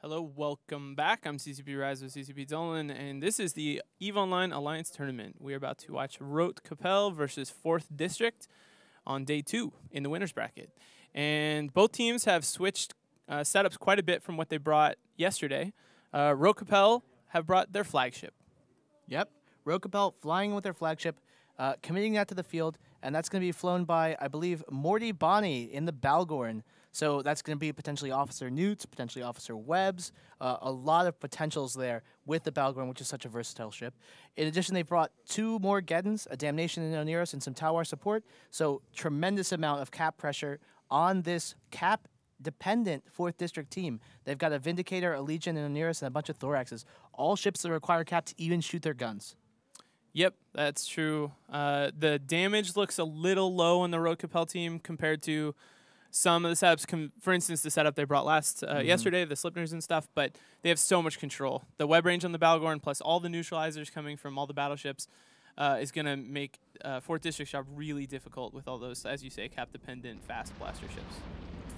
Hello, welcome back. I'm CCP Rise with CCP Dolan, and this is the EVE Online Alliance Tournament. We are about to watch Rote Kapelle versus 4th District on day 2 in the winners bracket. And both teams have switched setups quite a bit from what they brought yesterday. Rote Kapelle have brought their flagship. Yep, Rote Kapelle flying with their flagship, committing that to the field, and that's going to be flown by, I believe, Morty Bonnie in the Balgorn. So that's going to be potentially Officer Newts, potentially Officer Webbs, a lot of potentials there with the Balgorn, which is such a versatile ship. In addition, they brought 2 more Geddons, a Damnation and Oneros, and some Tawar support. So tremendous amount of cap pressure on this cap-dependent 4th District team. They've got a Vindicator, a Legion, and Oneros, and a bunch of Thoraxes. All ships that require cap to even shoot their guns. Yep, that's true. The damage looks a little low on the Rote Kapelle team compared to some of the setups, for instance, the setup they brought yesterday, the Slipners and stuff, but they have so much control. The web range on the Balgorn, plus all the neutralizers coming from all the battleships, is going to make 4th District's job really difficult with all those, as you say, cap-dependent, fast blaster ships.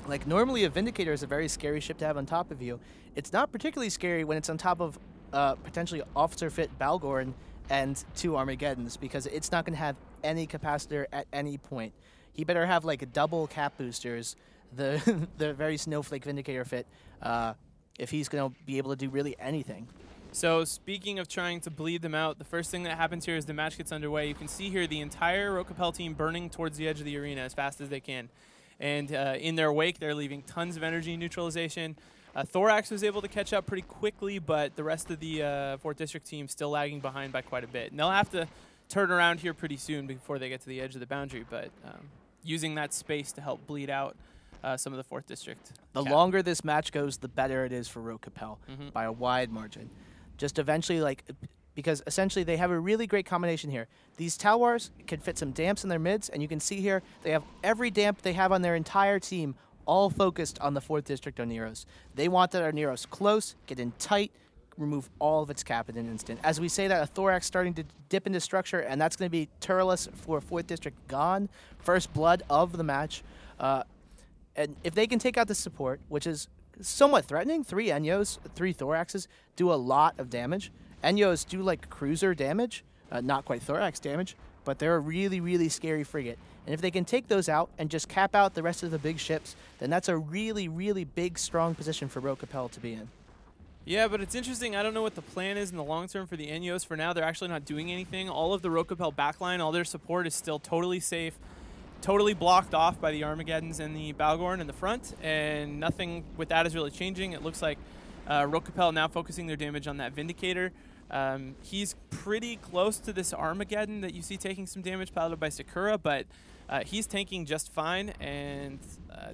Like, normally a Vindicator is a very scary ship to have on top of you. It's not particularly scary when it's on top of potentially officer-fit Balgorn and 2 Armageddons, because it's not going to have any capacitor at any point. He better have like a double cap boosters, the very snowflake Vindicator fit, if he's going to be able to do really anything. So speaking of trying to bleed them out, the first thing that happens here is the match gets underway. You can see here the entire Rote Kapelle team burning towards the edge of the arena as fast as they can. And in their wake, they're leaving tons of energy neutralization. Thorax was able to catch up pretty quickly, but the rest of the 4th District team still lagging behind by quite a bit. And they'll have to turn around here pretty soon before they get to the edge of the boundary, but using that space to help bleed out some of the 4th District. The longer this match goes, the better it is for Rote Kapelle by a wide margin. Just eventually, because essentially they have a really great combination here. These Tawars can fit some damps in their mids, and you can see here they have every damp they have on their entire team all focused on the 4th District Oneros. They want that Oneros close, get in tight, remove all of its cap in an instant. As we say that, a Thorax starting to dip into structure, and that's going to be Turles for 4th District gone. First blood of the match. And if they can take out the support, which is somewhat threatening, 3 Enyos, 3 Thoraxes do a lot of damage. Enyos do like cruiser damage, not quite Thorax damage, but they're a really, really scary frigate. And if they can take those out and just cap out the rest of the big ships, then that's a really, really big, strong position for Rote Kapelle to be in. Yeah, but it's interesting. I don't know what the plan is in the long term for the Enyos. For now, they're actually not doing anything. All of the Rote Kapelle backline, all their support is still totally safe, totally blocked off by the Armageddons and the Balgorn in the front, and nothing with that is really changing. It looks like Rote Kapelle now focusing their damage on that Vindicator. He's pretty close to this Armageddon that you see taking some damage piloted by Sakura, but he's tanking just fine, and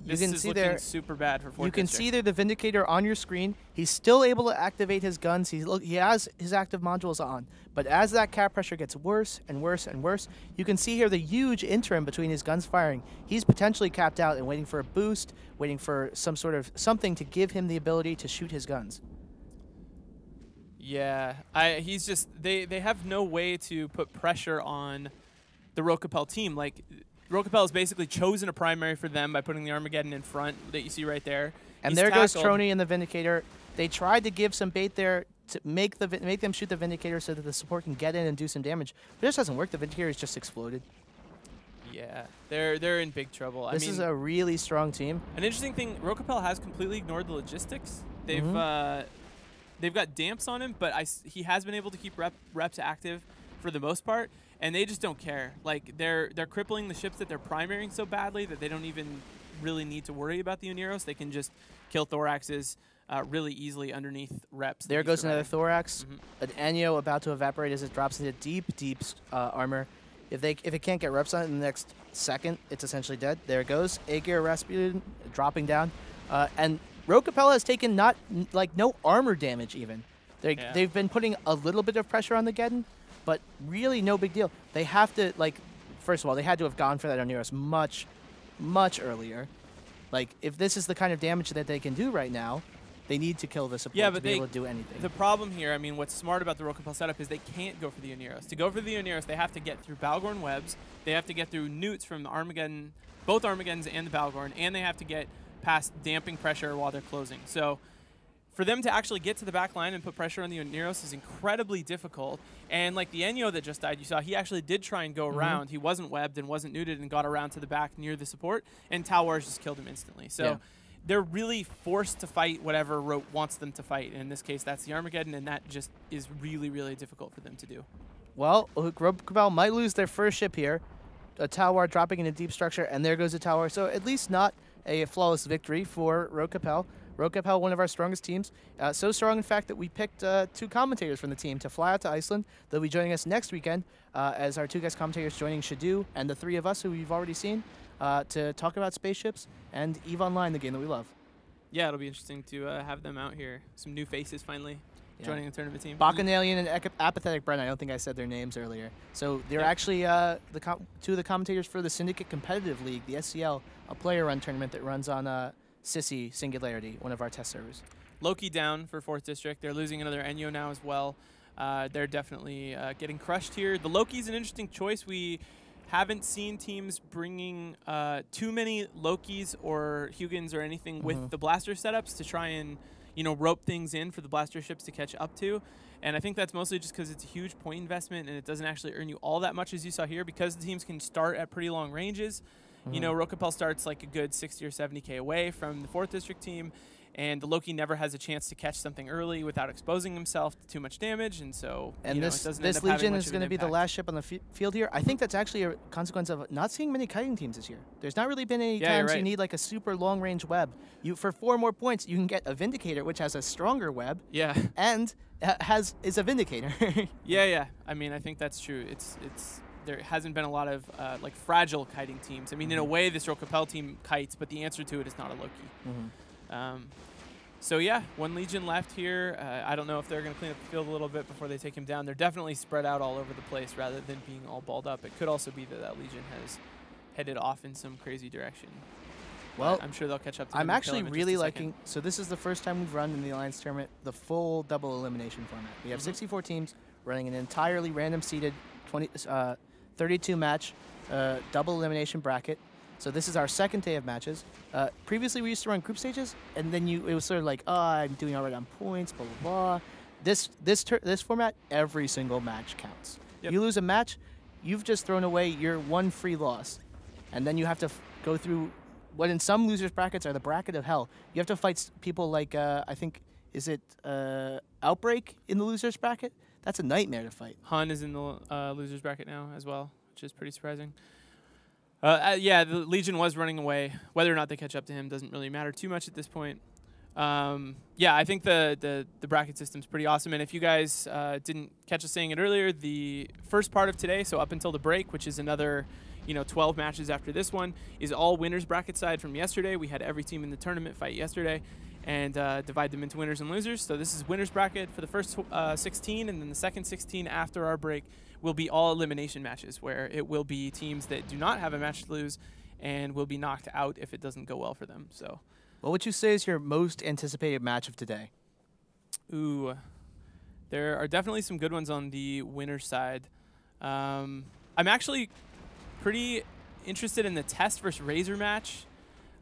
this is looking super bad for 4th District. You can see there the Vindicator on your screen. He's still able to activate his guns. He has his active modules on. But as that cap pressure gets worse and worse and worse, you can see here the huge interim between his guns firing. He's potentially capped out and waiting for a boost, waiting for some sort of something to give him the ability to shoot his guns. Yeah, he's just they have no way to put pressure on the Rote Kapelle team. Like, Rote Kapelle has basically chosen a primary for them by putting the Armageddon in front that you see right there. And there goes Trony and the Vindicator. They tried to give some bait there to make them shoot the Vindicator so that the support can get in and do some damage. But this doesn't work. The Vindicator is just exploded. Yeah, they're in big trouble. This is a really strong team. An interesting thing, Rote Kapelle has completely ignored the logistics. They've got damps on him, but he has been able to keep reps active for the most part, and they just don't care. Like, they're crippling the ships that they're primarying so badly that they don't even really need to worry about the Oneros. They can just kill Thoraxes really easily underneath reps. There goes another Thorax. An Enyo about to evaporate as it drops into deep, deep armor. If it can't get reps on it in the next second, it's essentially dead. There it goes. Aegir Rasputin dropping down. And Rote Kapelle has taken no armor damage even. They've been putting a little bit of pressure on the Geddon, but really no big deal. They have to, first of all, they had to have gone for that Oneros much, much earlier. Like, if this is the kind of damage that they can do right now, they need to kill the support to be able to do anything. The problem here, I mean, what's smart about the Rote Kapelle setup is they can't go for the Oneros. To go for the Oneros, they have to get through Balgorn webs, they have to get through newts from the Armageddon, both Armageddons and the Balgorn, and they have to get past damping pressure while they're closing. So for them to actually get to the back line and put pressure on the Neros is incredibly difficult. And like the Enyo that just died, you saw, he actually did try and go around. He wasn't webbed and wasn't neuted and got around to the back near the support, and Towers just killed him instantly. So they're really forced to fight whatever Rote wants them to fight. And in this case, that's the Armageddon, and that just is really, really difficult for them to do. Well, Rote Kapelle might lose their first ship here. A Tower dropping in a deep structure, and there goes a Tower. So at least not a flawless victory for Rote Kapelle. Rote Kapelle, one of our strongest teams. So strong, in fact, that we picked 2 commentators from the team to fly out to Iceland. They'll be joining us next weekend as our 2 guest commentators joining Shadu and the 3 of us who you've already seen to talk about spaceships and EVE Online, the game that we love. Yeah, it'll be interesting to have them out here. Some new faces finally joining the tournament team. Bacchanalian and Apathetic Brent, I don't think I said their names earlier. So they're actually 2 of the commentators for the Syndicate Competitive League, the SCL, a player-run tournament that runs on Sissy Singularity, one of our test servers. Loki down for 4th District. They're losing another Enyo now as well. They're definitely getting crushed here. The Loki's an interesting choice. We haven't seen teams bringing too many Lokis or Hugins or anything with the blaster setups to try and rope things in for the blaster ships to catch up to. And I think that's mostly just because it's a huge point investment and it doesn't actually earn you all that much, as you saw here, because the teams can start at pretty long ranges. Rote Kapelle starts like a good 60 or 70k away from the 4th District team, and the Loki never has a chance to catch something early without exposing himself to too much damage, and so this Legion is going to be the last ship on the field here. I think that's actually a consequence of not seeing many kiting teams this year. There's not really been any times you need like a super long range web. For 4 more points, you can get a Vindicator, which has a stronger web. And is a Vindicator. I mean, I think that's true. There hasn't been a lot of like fragile kiting teams. I mean, in a way, this Rote Kapelle team kites, but the answer to it is not a Loki. So yeah, 1 Legion left here. I don't know if they're going to clean up the field a little bit before they take him down. They're definitely spread out all over the place rather than being all balled up. It could also be that Legion has headed off in some crazy direction. Well, I'm sure they'll catch up to him. I'm actually really liking, so this is the first time we've run in the Alliance tournament the full double elimination format. We have 64 teams running an entirely random seeded 32 match double elimination bracket. So this is our 2nd day of matches. Previously, we used to run group stages, and then it was sort of like, oh, I'm doing all right on points, blah, blah, blah. This format, every single match counts. You lose a match, you've just thrown away your 1 free loss. And then you have to go through what in some losers brackets are the bracket of hell. You have to fight people like, I think, is it Outbreak in the losers bracket? That's a nightmare to fight. Hun is in the losers bracket now as well, which is pretty surprising. The Legion was running away. Whether or not they catch up to him doesn't really matter too much at this point. I think the bracket system's pretty awesome. And if you guys didn't catch us saying it earlier, the first part of today, so up until the break, which is another 12 matches after this one, is all winners bracket side from yesterday. We had every team in the tournament fight yesterday and divide them into winners and losers. So this is winners bracket for the first 16, and then the second 16 after our break will be all elimination matches, where it will be teams that do not have a match to lose and will be knocked out if it doesn't go well for them. So, what would you say is your most anticipated match of today? Ooh, there are definitely some good ones on the winner's side. I'm actually pretty interested in the Test versus Razor match.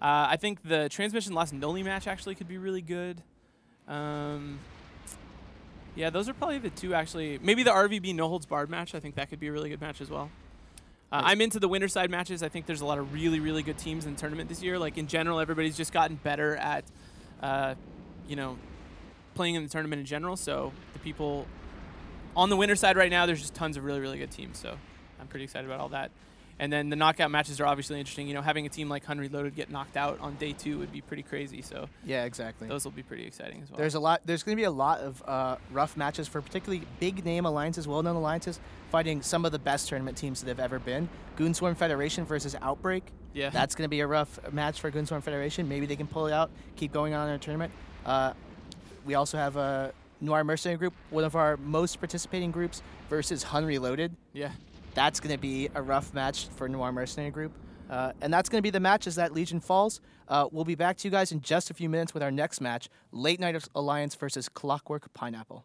I think the Transmission Lost Noli match actually could be really good. Yeah, those are probably the 2 actually. Maybe the RVB No Holds Barred match. I think that could be a really good match as well. I'm into the winner side matches. I think there's a lot of really, really good teams in the tournament this year. Like in general, everybody's just gotten better at, playing in the tournament in general. So the people on the winner side right now, there's just tons of really, really good teams. So I'm pretty excited about all that. And then the knockout matches are obviously interesting. Having a team like Hun Reloaded get knocked out on day 2 would be pretty crazy. So yeah, exactly. Those will be pretty exciting as well. There's going to be a lot of rough matches for particularly big name alliances, well-known alliances, fighting some of the best tournament teams that have ever been. Goonswarm Federation versus Outbreak. Yeah, that's going to be a rough match for Goonswarm Federation. Maybe they can pull it out, keep going on in a tournament. We also have a Noir Mercenary Group, one of our most participating groups, versus Hun Reloaded. Yeah. That's going to be a rough match for Noir Mercenary Group. And that's going to be the match as that Legion falls. We'll be back to you guys in just a few minutes with our next match, Late Night Alliance versus Clockwork Pineapple.